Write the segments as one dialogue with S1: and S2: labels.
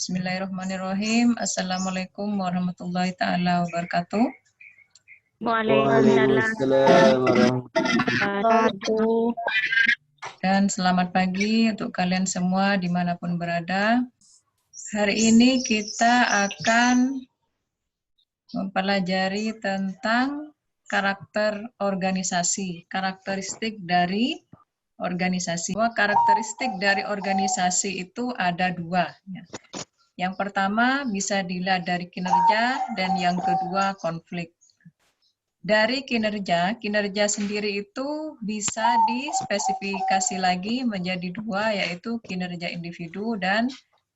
S1: Bismillahirrahmanirrahim. Assalamualaikum warahmatullahi taala wabarakatuh.
S2: Waalaikumsalam warahmatullahi wabarakatuh.
S1: Dan selamat pagi untuk kalian semua dimanapun berada. Hari ini kita akan mempelajari tentang karakter organisasi, karakteristik dari organisasi. Karakteristik dari organisasi itu ada dua. Yang pertama bisa dilihat dari kinerja dan yang kedua konflik. Dari kinerja sendiri itu bisa dispesifikasi lagi menjadi dua, yaitu kinerja individu dan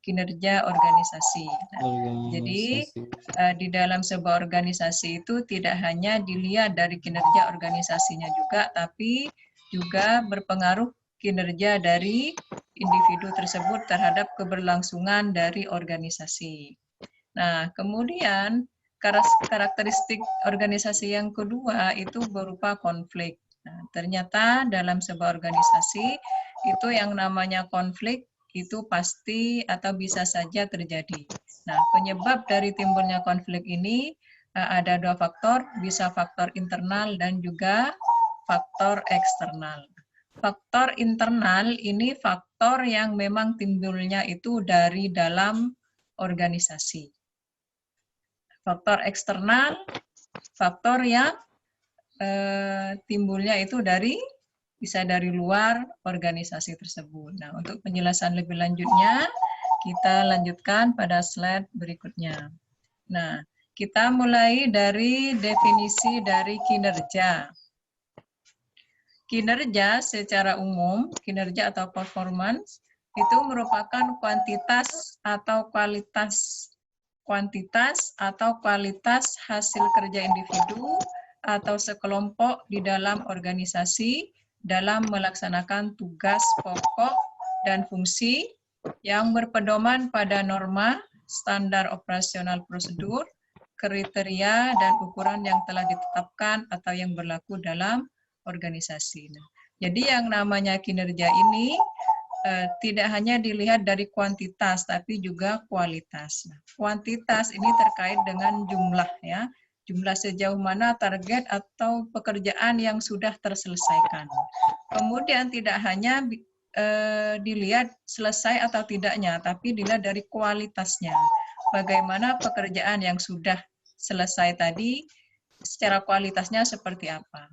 S1: kinerja organisasi. Jadi di dalam sebuah organisasi itu tidak hanya dilihat dari kinerja organisasinya juga, tapi juga berpengaruh kinerja dari individu tersebut terhadap keberlangsungan dari organisasi. Nah, kemudian karakteristik organisasi yang kedua itu berupa konflik. Nah, ternyata dalam sebuah organisasi itu yang namanya konflik itu pasti atau bisa saja terjadi. Nah, penyebab dari timbulnya konflik ini ada dua faktor, bisa faktor internal dan juga faktor eksternal. Faktor internal ini faktor yang memang timbulnya itu dari dalam organisasi. Faktor eksternal, faktor yang timbulnya itu bisa dari luar organisasi tersebut. Nah, untuk penjelasan lebih lanjutnya, kita lanjutkan pada slide berikutnya. Nah, kita mulai dari definisi dari kinerja. Kinerja secara umum, kinerja atau performance, itu merupakan kuantitas atau kualitas hasil kerja individu atau sekelompok di dalam organisasi dalam melaksanakan tugas pokok dan fungsi yang berpedoman pada norma, standar operasional prosedur, kriteria, dan ukuran yang telah ditetapkan atau yang berlaku dalam organisasi. Jadi yang namanya kinerja ini tidak hanya dilihat dari kuantitas, tapi juga kualitas. Nah, kuantitas ini terkait dengan jumlah, ya, jumlah sejauh mana target atau pekerjaan yang sudah terselesaikan. Kemudian tidak hanya dilihat selesai atau tidaknya, tapi dilihat dari kualitasnya. Bagaimana pekerjaan yang sudah selesai tadi, secara kualitasnya seperti apa.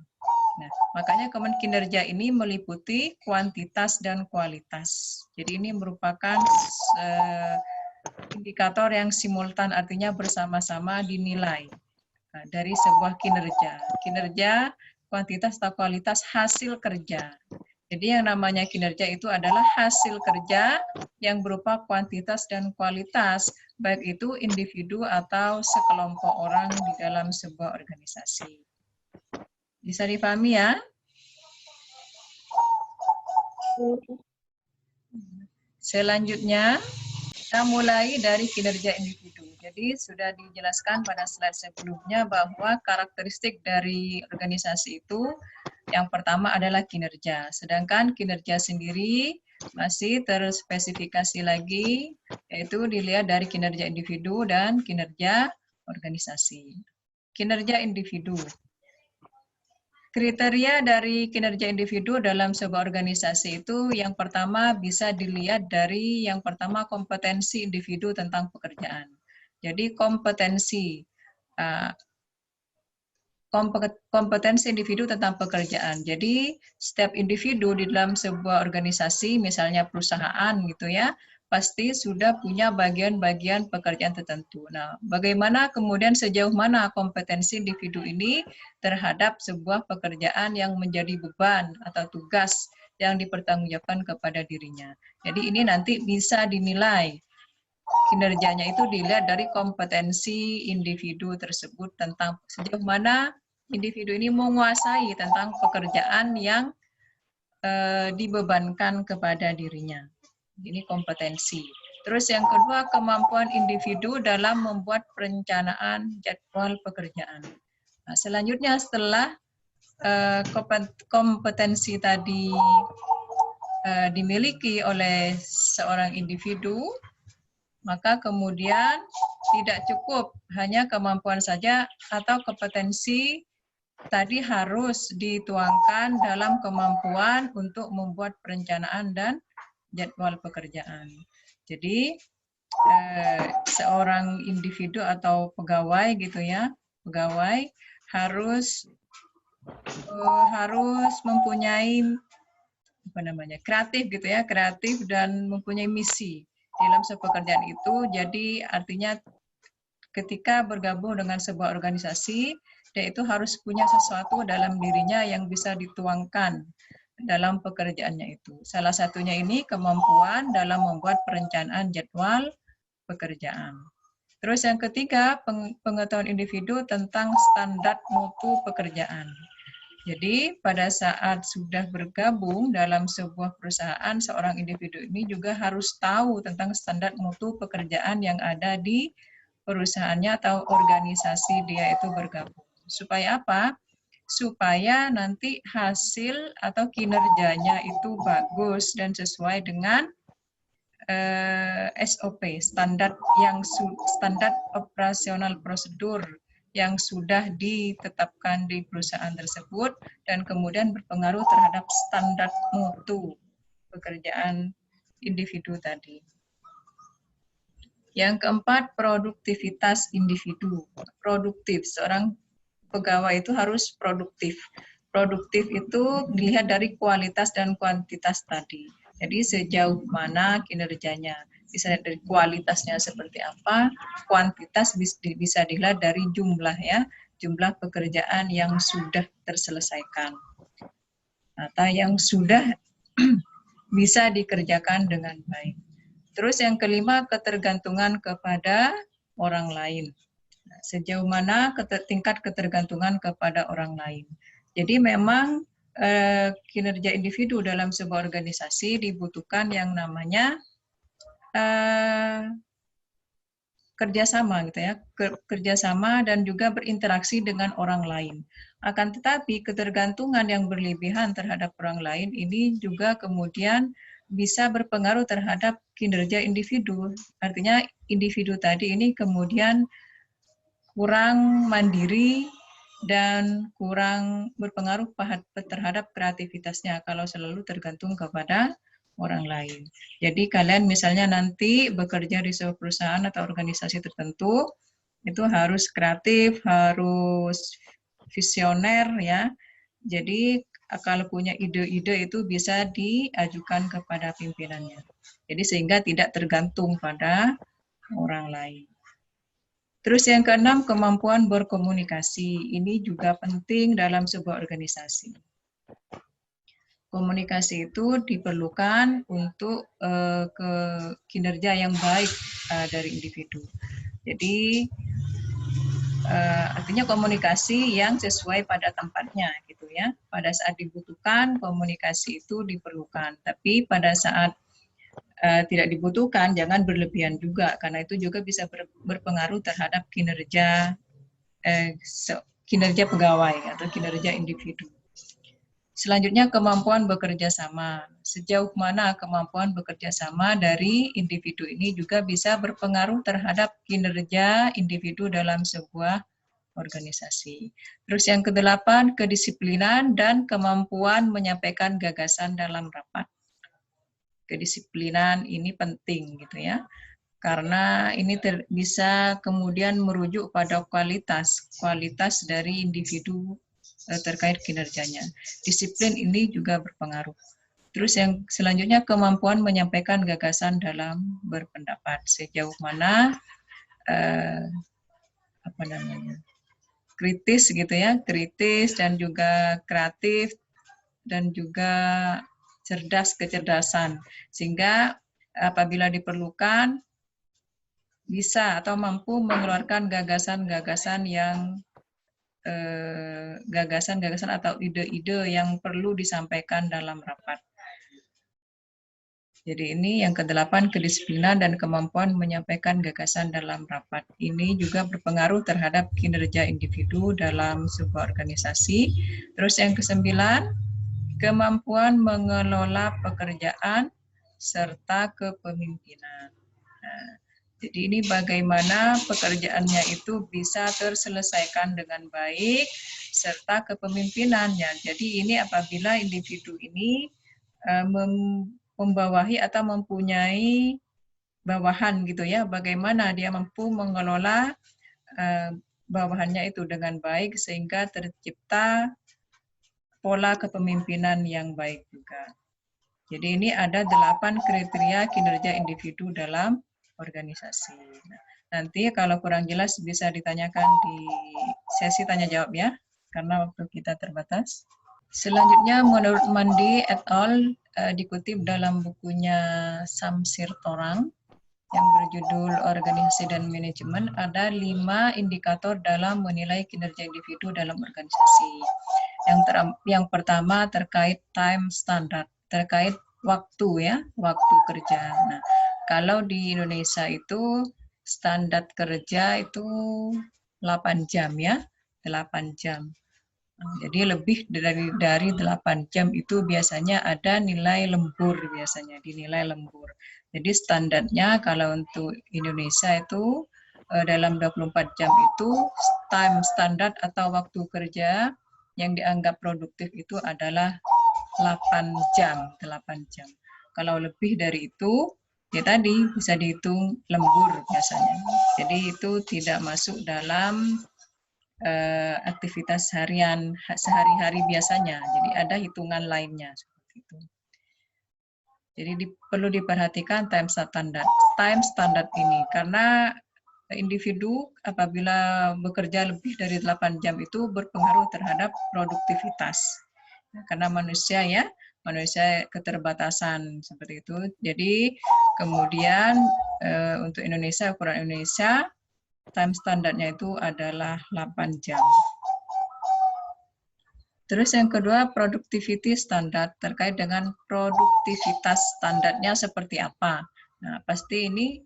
S1: Nah, makanya kinerja ini meliputi kuantitas dan kualitas. Jadi ini merupakan indikator yang simultan, artinya bersama-sama dinilai dari sebuah kinerja. Kinerja, kuantitas atau kualitas hasil kerja. Jadi yang namanya kinerja itu adalah hasil kerja yang berupa kuantitas dan kualitas, baik itu individu atau sekelompok orang di dalam sebuah organisasi. Bisa dipahami ya? Selanjutnya, kita mulai dari kinerja individu. Jadi sudah dijelaskan pada slide sebelumnya bahwa karakteristik dari organisasi itu yang pertama adalah kinerja. Sedangkan kinerja sendiri masih terspesifikasi lagi, yaitu dilihat dari kinerja individu dan kinerja organisasi. Kinerja individu. Kriteria dari kinerja individu dalam sebuah organisasi itu yang pertama bisa dilihat dari yang pertama kompetensi individu tentang pekerjaan. Jadi kompetensi individu tentang pekerjaan. Jadi setiap individu di dalam sebuah organisasi, misalnya perusahaan gitu ya, pasti sudah punya bagian-bagian pekerjaan tertentu. Nah, bagaimana kemudian sejauh mana kompetensi individu ini terhadap sebuah pekerjaan yang menjadi beban atau tugas yang dipertanggungjawabkan kepada dirinya. Jadi ini nanti bisa dinilai. Kinerjanya itu dilihat dari kompetensi individu tersebut tentang sejauh mana individu ini menguasai tentang pekerjaan yang dibebankan kepada dirinya. Ini kompetensi. Terus yang kedua, kemampuan individu dalam membuat perencanaan jadwal pekerjaan. Nah, selanjutnya setelah kompetensi tadi dimiliki oleh seorang individu, maka kemudian tidak cukup hanya kemampuan saja atau kompetensi tadi harus dituangkan dalam kemampuan untuk membuat perencanaan dan jadwal pekerjaan. Jadi seorang individu atau pegawai gitu ya, pegawai harus mempunyai kreatif gitu ya, kreatif dan mempunyai misi dalam sebuah pekerjaan itu. Jadi artinya ketika bergabung dengan sebuah organisasi, dia itu harus punya sesuatu dalam dirinya yang bisa dituangkan dalam pekerjaannya itu. Salah satunya ini kemampuan dalam membuat perencanaan jadwal pekerjaan. Terus yang ketiga, pengetahuan individu tentang standar mutu pekerjaan. Jadi pada saat sudah bergabung dalam sebuah perusahaan, seorang individu ini juga harus tahu tentang standar mutu pekerjaan yang ada di perusahaannya atau organisasi dia itu bergabung. Supaya apa? Supaya nanti hasil atau kinerjanya itu bagus dan sesuai dengan SOP, standar operasional prosedur yang sudah ditetapkan di perusahaan tersebut dan kemudian berpengaruh terhadap standar mutu pekerjaan individu tadi. Yang keempat, produktivitas individu. Produktif, seorang pegawai itu harus produktif. Produktif itu dilihat dari kualitas dan kuantitas tadi. Jadi sejauh mana kinerjanya, bisa dari kualitasnya seperti apa, kuantitas bisa dilihat dari jumlah ya, jumlah pekerjaan yang sudah terselesaikan atau yang sudah bisa dikerjakan dengan baik. Terus yang kelima, ketergantungan kepada orang lain. Nah, sejauh mana tingkat ketergantungan kepada orang lain. Jadi memang kinerja individu dalam sebuah organisasi dibutuhkan yang namanya kerjasama gitu ya, kerjasama dan juga berinteraksi dengan orang lain. Akan tetapi ketergantungan yang berlebihan terhadap orang lain ini juga kemudian bisa berpengaruh terhadap kinerja individu. Artinya individu tadi ini kemudian kurang mandiri dan kurang berpengaruh terhadap kreativitasnya kalau selalu tergantung kepada orang lain. Jadi kalian misalnya nanti bekerja di sebuah perusahaan atau organisasi tertentu, itu harus kreatif, harus visioner ya. Jadi kalau punya ide-ide itu bisa diajukan kepada pimpinannya. Jadi sehingga tidak tergantung pada orang lain. Terus yang keenam, kemampuan berkomunikasi. Ini juga penting dalam sebuah organisasi. Komunikasi itu diperlukan untuk kinerja yang baik dari individu. Jadi artinya komunikasi yang sesuai pada tempatnya gitu ya. Pada saat dibutuhkan komunikasi itu diperlukan, tapi pada saat tidak dibutuhkan jangan berlebihan juga karena itu juga bisa berpengaruh terhadap kinerja pegawai atau kinerja individu. Selanjutnya kemampuan bekerja sama. Sejauh mana kemampuan bekerja sama dari individu ini juga bisa berpengaruh terhadap kinerja individu dalam sebuah organisasi. Terus yang kedelapan, kedisiplinan dan kemampuan menyampaikan gagasan dalam rapat. Kedisiplinan ini penting gitu ya. Karena ini bisa kemudian merujuk pada kualitas dari individu terkait kinerjanya. Disiplin ini juga berpengaruh. Terus yang selanjutnya kemampuan menyampaikan gagasan dalam berpendapat. Sejauh mana kritis gitu ya, kritis dan juga kreatif dan juga kecerdasan. Sehingga apabila diperlukan bisa atau mampu mengeluarkan gagasan-gagasan yang gagasan-gagasan atau ide-ide yang perlu disampaikan dalam rapat. Jadi ini yang ke-8, kedisiplinan dan kemampuan menyampaikan gagasan dalam rapat. Ini juga berpengaruh terhadap kinerja individu dalam sebuah organisasi. Terus yang ke-9, kemampuan mengelola pekerjaan serta kepemimpinan. Nah, Jadi ini bagaimana pekerjaannya itu bisa terselesaikan dengan baik serta kepemimpinannya. Jadi ini apabila individu ini membawahi atau mempunyai bawahan gitu ya, bagaimana dia mampu mengelola bawahannya itu dengan baik sehingga tercipta pola kepemimpinan yang baik juga. Jadi ini ada 8 kriteria kinerja individu dalam organisasi. Nanti kalau kurang jelas bisa ditanyakan di sesi tanya jawab ya, karena waktu kita terbatas. Selanjutnya menurut Mandi et al. Dikutip dalam bukunya Samsir Torang yang berjudul Organisasi dan Manajemen, ada 5 indikator dalam menilai kinerja individu dalam organisasi. Yang pertama terkait time standard, terkait waktu ya, waktu kerja. Nah, kalau di Indonesia itu standar kerja itu 8 jam ya, 8 jam. Jadi lebih dari 8 jam itu biasanya ada nilai lembur, biasanya dinilai lembur. Jadi standarnya kalau untuk Indonesia itu dalam 24 jam itu time standar atau waktu kerja yang dianggap produktif itu adalah 8 jam, 8 jam. Kalau lebih dari itu, ya tadi bisa dihitung lembur biasanya. Jadi itu tidak masuk dalam aktivitas harian sehari-hari biasanya. Jadi ada hitungan lainnya seperti itu. Jadi perlu diperhatikan time standard ini karena individu apabila bekerja lebih dari 8 jam itu berpengaruh terhadap produktivitas. Karena manusia ya, manusia keterbatasan seperti itu. Jadi kemudian untuk Indonesia, ukuran Indonesia time standarnya itu adalah 8 jam. Terus yang kedua, productivity standard, terkait dengan produktivitas standarnya seperti apa. Nah, pasti ini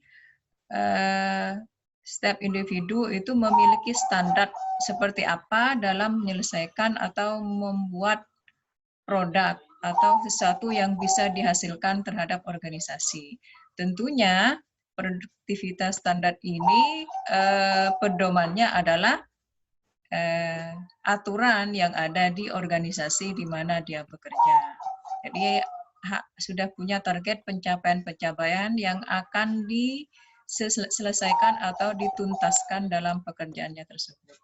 S1: setiap individu itu memiliki standar seperti apa dalam menyelesaikan atau membuat produk atau sesuatu yang bisa dihasilkan terhadap organisasi. Tentunya produktivitas standar ini pedomannya adalah aturan yang ada di organisasi di mana dia bekerja. Jadi sudah punya target pencapaian-pencapaian yang akan diselesaikan atau dituntaskan dalam pekerjaannya tersebut.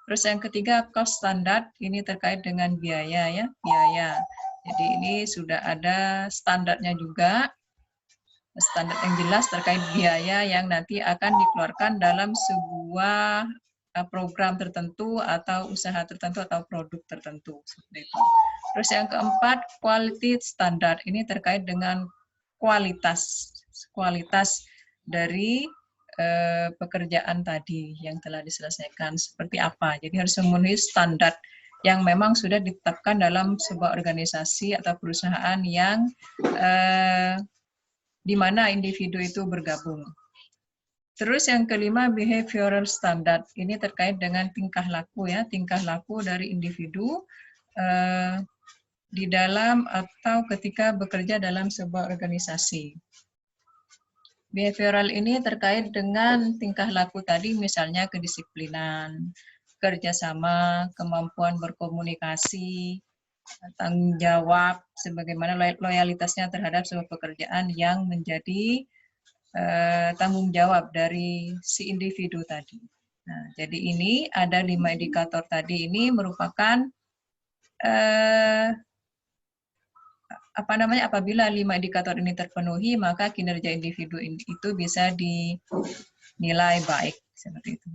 S1: Terus yang ketiga, cost standard, ini terkait dengan biaya ya, biaya. Jadi ini sudah ada standarnya juga, standar yang jelas terkait biaya yang nanti akan dikeluarkan dalam sebuah program tertentu atau usaha tertentu atau produk tertentu seperti itu. Terus yang keempat, quality standard, ini terkait dengan kualitas dari pekerjaan tadi yang telah diselesaikan seperti apa. Jadi harus memenuhi standar yang memang sudah ditetapkan dalam sebuah organisasi atau perusahaan yang di mana individu itu bergabung. Terus yang kelima, behavioral standard. Ini terkait dengan tingkah laku ya, tingkah laku dari individu di dalam atau ketika bekerja dalam sebuah organisasi. Behavioral ini terkait dengan tingkah laku tadi, misalnya kedisiplinan, kerjasama, kemampuan berkomunikasi, tanggung jawab, sebagaimana loyalitasnya terhadap sebuah pekerjaan yang menjadi tanggung jawab dari si individu tadi. Nah, jadi ini ada 5 indikator tadi, ini merupakan apabila 5 indikator ini terpenuhi, maka kinerja individu itu bisa dinilai baik seperti itu.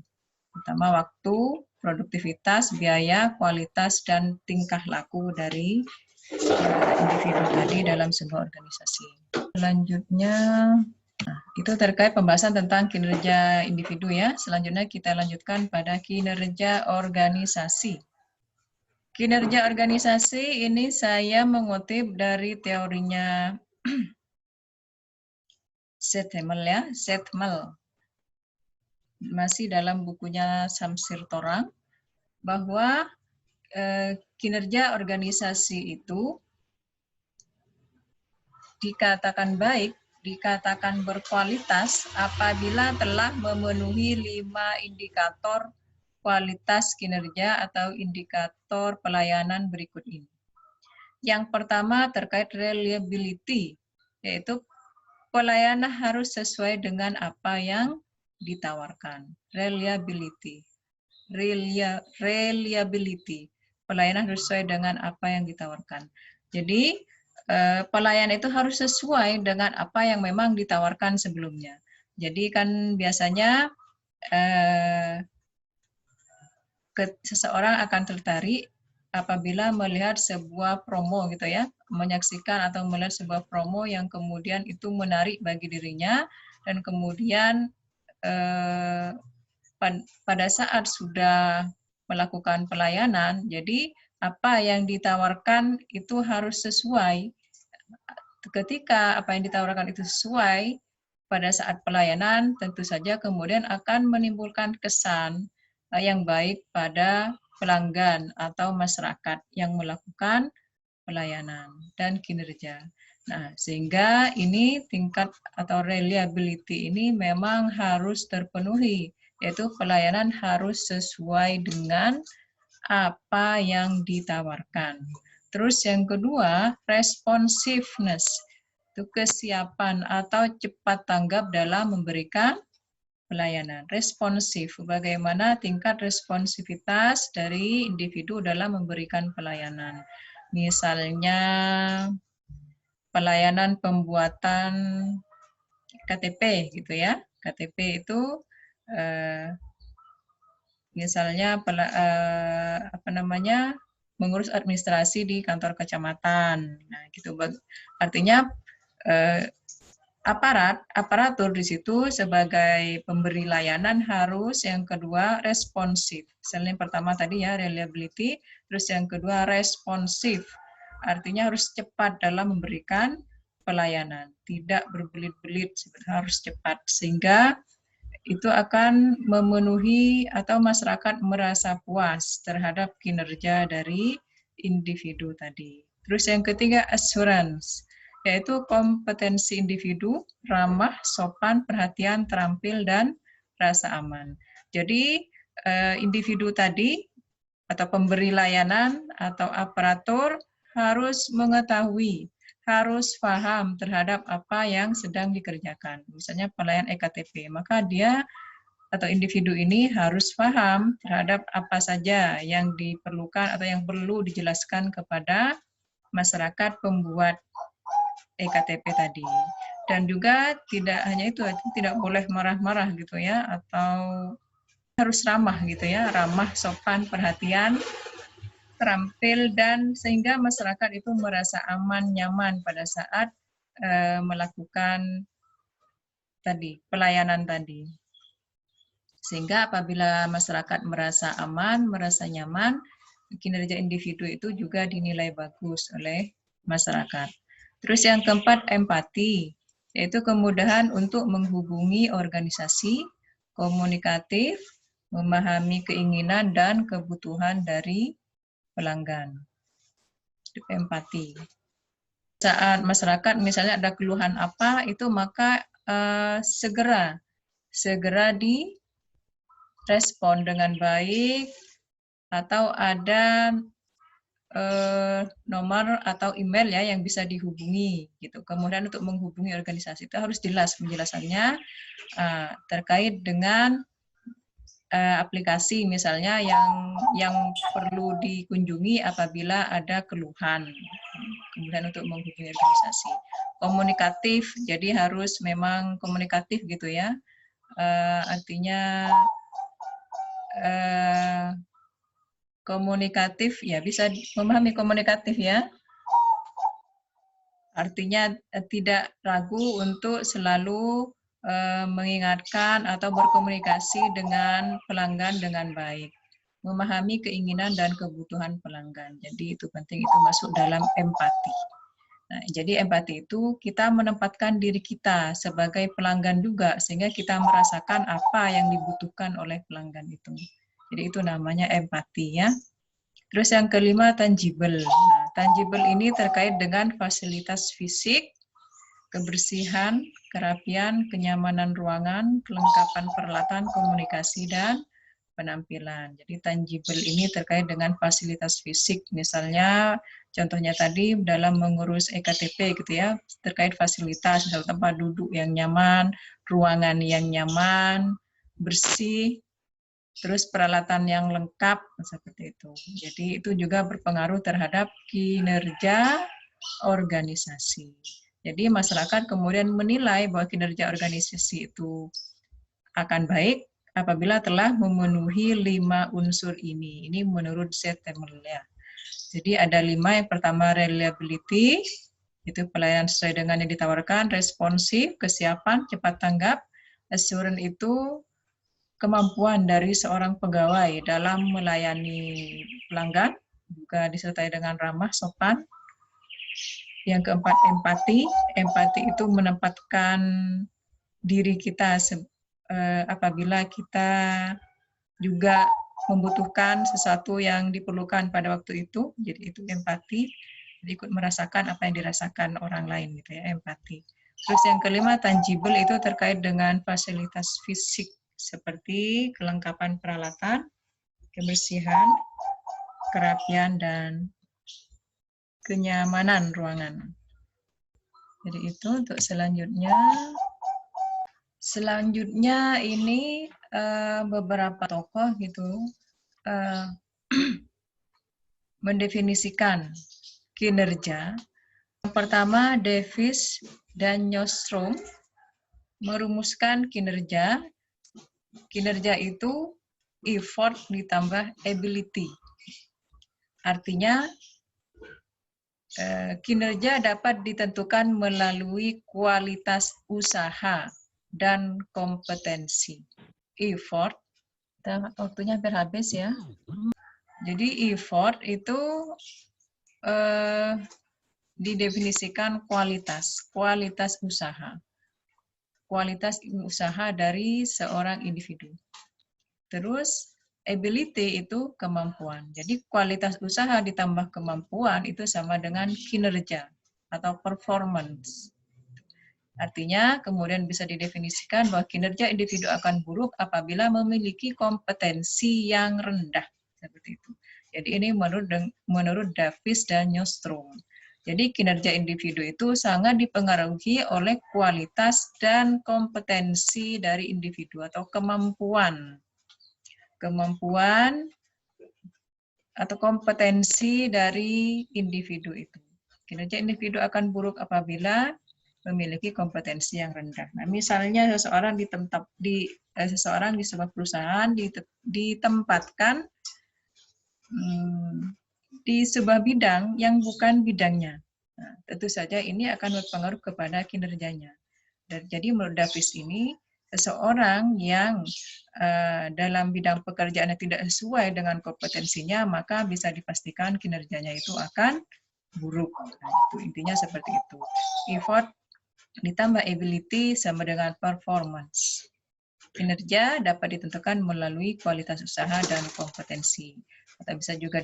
S1: Pertama, waktu, produktivitas, biaya, kualitas, dan tingkah laku dari individu tadi dalam sebuah organisasi. Selanjutnya, nah, itu terkait pembahasan tentang kinerja individu ya. Selanjutnya kita lanjutkan pada kinerja organisasi. Kinerja organisasi ini saya mengutip dari teorinya Zethmel ya, Zethmel. Masih dalam bukunya Samsir Torang, bahwa kinerja organisasi itu dikatakan baik dikatakan berkualitas apabila telah memenuhi 5 indikator kualitas kinerja atau indikator pelayanan berikut ini. Yang pertama terkait reliability, yaitu pelayanan harus sesuai dengan apa yang ditawarkan. Reliability. Reliability. Pelayanan harus sesuai dengan apa yang ditawarkan. Jadi, pelayanan itu harus sesuai dengan apa yang memang ditawarkan sebelumnya. Jadi kan biasanya seseorang akan tertarik apabila melihat sebuah promo gitu ya, menyaksikan atau melihat sebuah promo yang kemudian itu menarik bagi dirinya, dan kemudian pada saat sudah melakukan pelayanan, jadi apa yang ditawarkan itu harus sesuai. Ketika apa yang ditawarkan itu sesuai pada saat pelayanan, tentu saja kemudian akan menimbulkan kesan yang baik pada pelanggan atau masyarakat yang melakukan pelayanan dan kinerja. Nah, sehingga ini tingkat atau reliability ini memang harus terpenuhi, yaitu pelayanan harus sesuai dengan apa yang ditawarkan. Terus yang kedua, responsiveness, itu kesiapan atau cepat tanggap dalam memberikan pelayanan. Responsif, bagaimana tingkat responsivitas dari individu dalam memberikan pelayanan. Misalnya pelayanan pembuatan KTP gitu ya. KTP itu misalnya mengurus administrasi di kantor kecamatan. Nah, gitu. Artinya aparatur di situ sebagai pemberi layanan harus, yang kedua responsif. Misalnya yang pertama tadi ya reliability, terus yang kedua responsif. Artinya harus cepat dalam memberikan pelayanan, tidak berbelit-belit, harus cepat, sehingga itu akan memenuhi atau masyarakat merasa puas terhadap kinerja dari individu tadi. Terus yang ketiga assurance, yaitu kompetensi individu, ramah, sopan, perhatian, terampil, dan rasa aman. Jadi individu tadi atau pemberi layanan atau aparatur harus mengetahui, harus paham terhadap apa yang sedang dikerjakan. Misalnya pelayan EKTP, maka dia atau individu ini harus paham terhadap apa saja yang diperlukan atau yang perlu dijelaskan kepada masyarakat pembuat EKTP tadi. Dan juga tidak hanya itu, tidak boleh marah-marah gitu ya, atau harus ramah gitu ya, ramah, sopan, perhatian, terampil, dan sehingga masyarakat itu merasa aman, nyaman pada saat melakukan tadi pelayanan tadi. Sehingga apabila masyarakat merasa aman, merasa nyaman, kinerja individu itu juga dinilai bagus oleh masyarakat. Terus yang keempat, empati, yaitu kemudahan untuk menghubungi organisasi, komunikatif, memahami keinginan dan kebutuhan dari pelanggan. Empati. Saat masyarakat misalnya ada keluhan apa, itu maka segera direspon dengan baik, atau ada nomor atau email ya yang bisa dihubungi gitu. Kemudian untuk menghubungi organisasi itu harus jelas penjelasannya terkait dengan aplikasi misalnya yang perlu dikunjungi apabila ada keluhan. Kemudian untuk menghubungi organisasi. Komunikatif, jadi harus memang komunikatif gitu ya. Artinya komunikatif ya, bisa memahami komunikatif ya. Artinya tidak ragu untuk selalu mengingatkan atau berkomunikasi dengan pelanggan dengan baik. Memahami keinginan dan kebutuhan pelanggan. Jadi itu penting, itu masuk dalam empati. Nah, jadi empati itu kita menempatkan diri kita sebagai pelanggan juga, sehingga kita merasakan apa yang dibutuhkan oleh pelanggan itu. Jadi itu namanya empati ya. Terus yang kelima, tangible. Nah, tangible ini terkait dengan fasilitas fisik, kebersihan, kerapian, kenyamanan ruangan, kelengkapan peralatan komunikasi, dan penampilan. Jadi tangible ini terkait dengan fasilitas fisik, misalnya contohnya tadi dalam mengurus EKTP gitu ya, terkait fasilitas, misal tempat duduk yang nyaman, ruangan yang nyaman, bersih, terus peralatan yang lengkap, seperti itu. Jadi itu juga berpengaruh terhadap kinerja organisasi. Jadi masyarakat kemudian menilai bahwa kinerja organisasi itu akan baik apabila telah memenuhi 5 unsur ini. Ini menurut Zethemerle. Jadi ada 5. Yang pertama reliability, itu pelayanan sesuai dengan yang ditawarkan, responsif, kesiapan, cepat tanggap, assurance itu kemampuan dari seorang pegawai dalam melayani pelanggan, juga disertai dengan ramah, sopan. Yang keempat empati, empati itu menempatkan diri kita apabila kita juga membutuhkan sesuatu yang diperlukan pada waktu itu, jadi itu empati, jadi ikut merasakan apa yang dirasakan orang lain gitu ya, empati. Terus yang kelima tangible itu terkait dengan fasilitas fisik seperti kelengkapan peralatan, kebersihan, kerapian, dan kenyamanan ruangan. Jadi itu untuk selanjutnya. Selanjutnya ini beberapa tokoh gitu mendefinisikan kinerja. Yang pertama, Davis dan Nystrom merumuskan kinerja. Kinerja itu effort ditambah ability. Artinya, kinerja dapat ditentukan melalui kualitas usaha dan kompetensi. Effort, waktunya hampir habis ya. Jadi effort itu didefinisikan kualitas usaha. Kualitas usaha dari seorang individu. Terus ability itu kemampuan. Jadi kualitas usaha ditambah kemampuan itu sama dengan kinerja atau performance. Artinya kemudian bisa didefinisikan bahwa kinerja individu akan buruk apabila memiliki kompetensi yang rendah. Seperti itu. Jadi ini menurut Davis dan Nystrom. Jadi kinerja individu itu sangat dipengaruhi oleh kualitas dan kompetensi dari individu atau kemampuan atau kompetensi dari individu itu. Kinerja individu akan buruk apabila memiliki kompetensi yang rendah. Nah, misalnya seseorang di sebuah perusahaan ditempatkan di sebuah bidang yang bukan bidangnya. Nah, tentu saja ini akan berpengaruh kepada kinerjanya. Jadi menurut Davis ini, seseorang yang dalam bidang pekerjaannya tidak sesuai dengan kompetensinya, maka bisa dipastikan kinerjanya itu akan buruk. Nah, itu intinya seperti itu. Effort ditambah ability sama dengan performance. Kinerja dapat ditentukan melalui kualitas usaha dan kompetensi. Atau bisa juga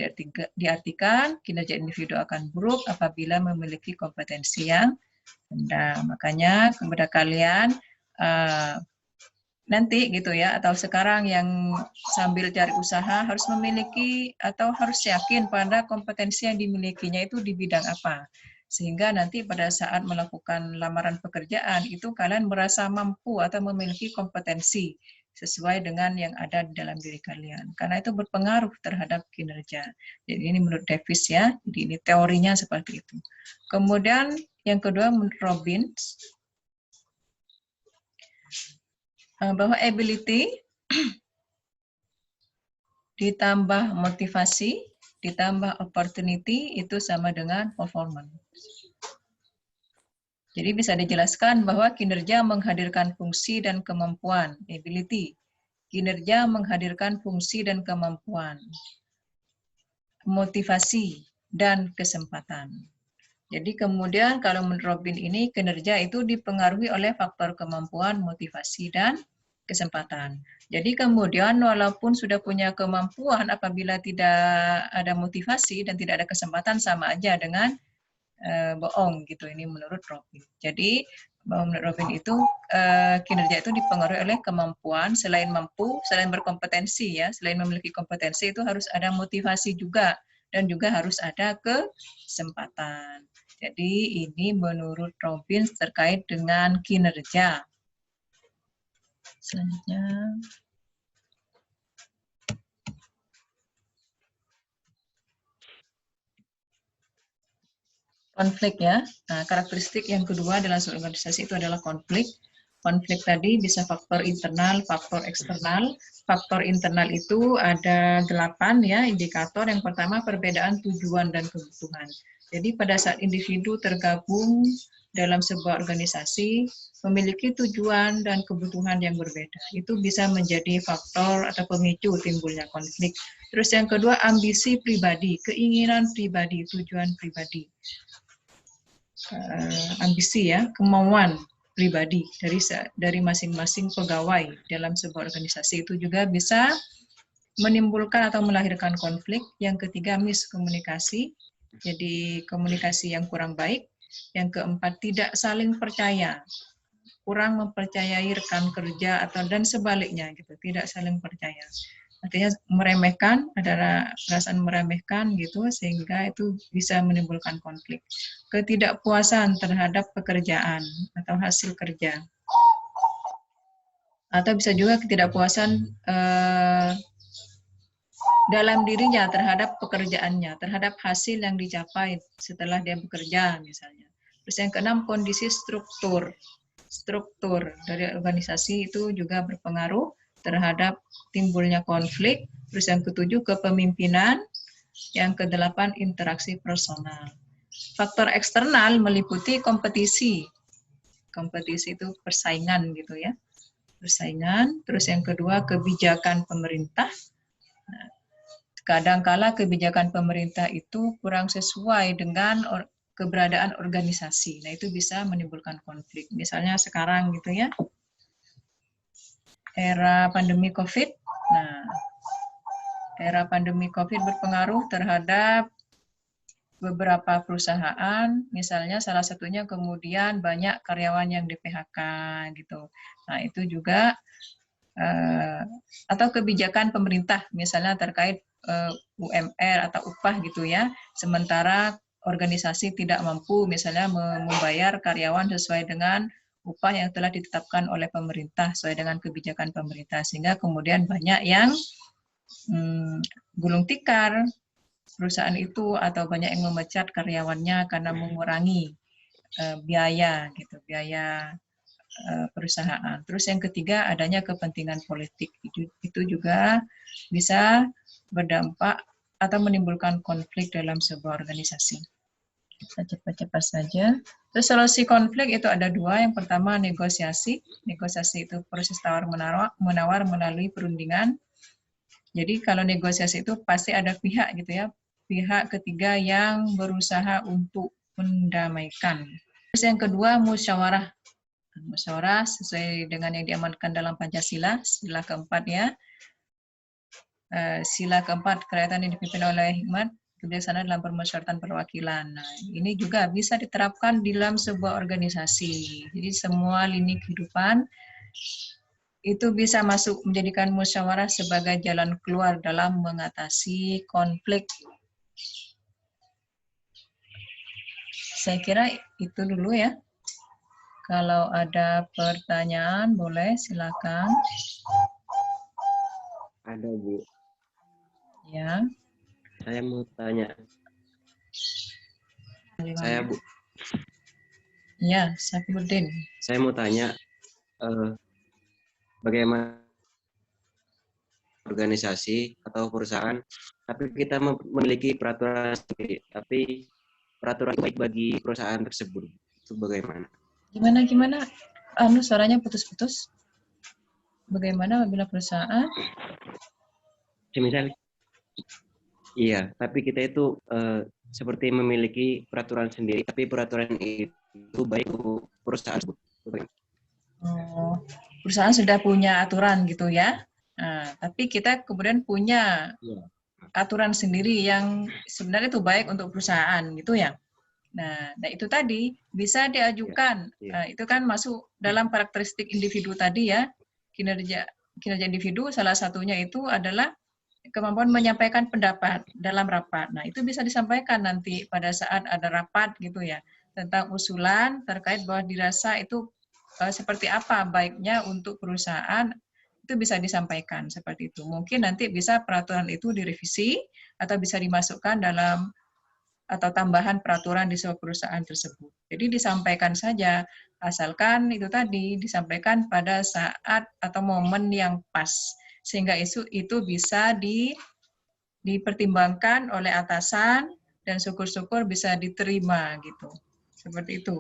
S1: diartikan kinerja individu akan buruk apabila memiliki kompetensi yang rendah. Makanya kepada kalian nanti gitu ya, atau sekarang yang sambil cari usaha harus memiliki atau harus yakin pada kompetensi yang dimilikinya itu di bidang apa. Sehingga nanti pada saat melakukan lamaran pekerjaan itu kalian merasa mampu atau memiliki kompetensi sesuai dengan yang ada di dalam diri kalian. Karena itu berpengaruh terhadap kinerja. Jadi ini menurut Davis ya, jadi ini teorinya seperti itu. Kemudian yang kedua menurut Robbins, bahwa ability ditambah motivasi, ditambah opportunity itu sama dengan performance. Jadi bisa dijelaskan bahwa kinerja menghadirkan fungsi dan kemampuan, ability. Kinerja menghadirkan fungsi dan kemampuan, motivasi, dan kesempatan. Jadi kemudian kalau menurut Robin ini kinerja itu dipengaruhi oleh faktor kemampuan, motivasi, dan kesempatan. Jadi kemudian walaupun sudah punya kemampuan apabila tidak ada motivasi dan tidak ada kesempatan sama aja dengan bohong gitu. Ini menurut Robin. Jadi menurut Robin itu kinerja itu dipengaruhi oleh kemampuan, selain mampu, selain berkompetensi ya, selain memiliki kompetensi itu harus ada motivasi juga dan juga harus ada kesempatan. Jadi ini menurut Robin terkait dengan kinerja. Selanjutnya. Konflik ya. Nah, karakteristik yang kedua dalam sebuah organisasi itu adalah konflik. Konflik tadi bisa faktor internal, faktor eksternal. Faktor internal itu ada 8 ya indikator. Yang pertama perbedaan tujuan dan kebutuhan. Jadi pada saat individu tergabung dalam sebuah organisasi memiliki tujuan dan kebutuhan yang berbeda. Itu bisa menjadi faktor atau pemicu timbulnya konflik. Terus yang kedua ambisi pribadi, keinginan pribadi, tujuan pribadi. Ambisi ya, kemauan pribadi dari masing-masing pegawai dalam sebuah organisasi itu juga bisa menimbulkan atau melahirkan konflik. Yang ketiga miskomunikasi, jadi komunikasi yang kurang baik. Yang keempat tidak saling percaya, kurang mempercayai rekan kerja atau dan sebaliknya gitu, tidak saling percaya. Artinya meremehkan, ada perasaan meremehkan gitu, sehingga itu bisa menimbulkan konflik. Ketidakpuasan terhadap pekerjaan atau hasil kerja. Atau bisa juga ketidakpuasan dalam dirinya terhadap pekerjaannya, terhadap hasil yang dicapai setelah dia bekerja misalnya. Terus yang keenam kondisi struktur. Struktur dari organisasi itu juga berpengaruh terhadap timbulnya konflik. Terus yang ketujuh kepemimpinan, yang kedelapan interaksi personal. Faktor eksternal meliputi kompetisi. Kompetisi itu persaingan gitu ya. Persaingan. Terus yang kedua kebijakan pemerintah. Nah, kadangkala kebijakan pemerintah itu kurang sesuai dengan keberadaan organisasi. Nah, itu bisa menimbulkan konflik. Misalnya sekarang gitu ya, era pandemi COVID. Nah, era pandemi COVID berpengaruh terhadap beberapa perusahaan, misalnya salah satunya kemudian banyak karyawan yang di-PHK gitu. Nah, itu juga atau kebijakan pemerintah misalnya terkait UMR atau upah gitu ya. Sementara organisasi tidak mampu misalnya membayar karyawan sesuai dengan upah yang telah ditetapkan oleh pemerintah sesuai dengan kebijakan pemerintah, sehingga kemudian banyak yang gulung tikar perusahaan itu atau banyak yang memecat karyawannya karena mengurangi biaya gitu, biaya perusahaan. Terus yang ketiga adanya kepentingan politik, itu juga bisa berdampak atau menimbulkan konflik dalam sebuah organisasi. Kita cepat-cepat saja. Terus solusi konflik itu ada dua. Yang pertama negosiasi. Negosiasi itu proses tawar-menawar melalui perundingan. Jadi kalau negosiasi itu pasti ada pihak gitu ya, pihak ketiga yang berusaha untuk mendamaikan. Terus yang kedua musyawarah. Musyawarah sesuai dengan yang diamankan dalam Pancasila, sila keempat ya. Sila keempat, kerakyatan yang dipimpin oleh hikmat, kebijaksanaan dalam permusyawaratan perwakilan. Nah, ini juga bisa diterapkan di dalam sebuah organisasi. Jadi semua lini kehidupan itu bisa masuk menjadikan musyawarah sebagai jalan keluar dalam mengatasi konflik. Saya kira itu dulu ya. Kalau ada pertanyaan boleh silakan.
S2: Ada, Bu.
S1: Ya.
S2: Saya mau tanya. Saya, Bu.
S1: Ya, Safiuddin.
S2: Saya mau tanya bagaimana organisasi atau perusahaan, tapi kita memiliki peraturan sendiri, tapi peraturan baik bagi perusahaan tersebut. Itu bagaimana?
S1: Gimana? Suaranya putus-putus. Bagaimana apabila perusahaan?
S2: Misal, iya, tapi kita itu seperti memiliki peraturan sendiri, tapi peraturan itu baik untuk perusahaan tersebut.
S1: Oh, perusahaan sudah punya aturan gitu ya. Nah, tapi kita kemudian punya aturan sendiri yang sebenarnya itu baik untuk perusahaan gitu ya. Nah itu tadi bisa diajukan. Itu kan masuk dalam karakteristik individu tadi ya. Kinerja individu salah satunya itu adalah kemampuan menyampaikan pendapat dalam rapat. Nah, itu bisa disampaikan nanti pada saat ada rapat gitu ya, tentang usulan terkait bahwa dirasa itu seperti apa baiknya untuk perusahaan, itu bisa disampaikan seperti itu. Mungkin nanti bisa peraturan itu direvisi atau bisa dimasukkan dalam atau tambahan peraturan di sebuah perusahaan tersebut. Jadi disampaikan saja, asalkan itu tadi disampaikan pada saat atau momen yang pas, sehingga itu bisa dipertimbangkan oleh atasan dan syukur-syukur bisa diterima gitu. Seperti itu.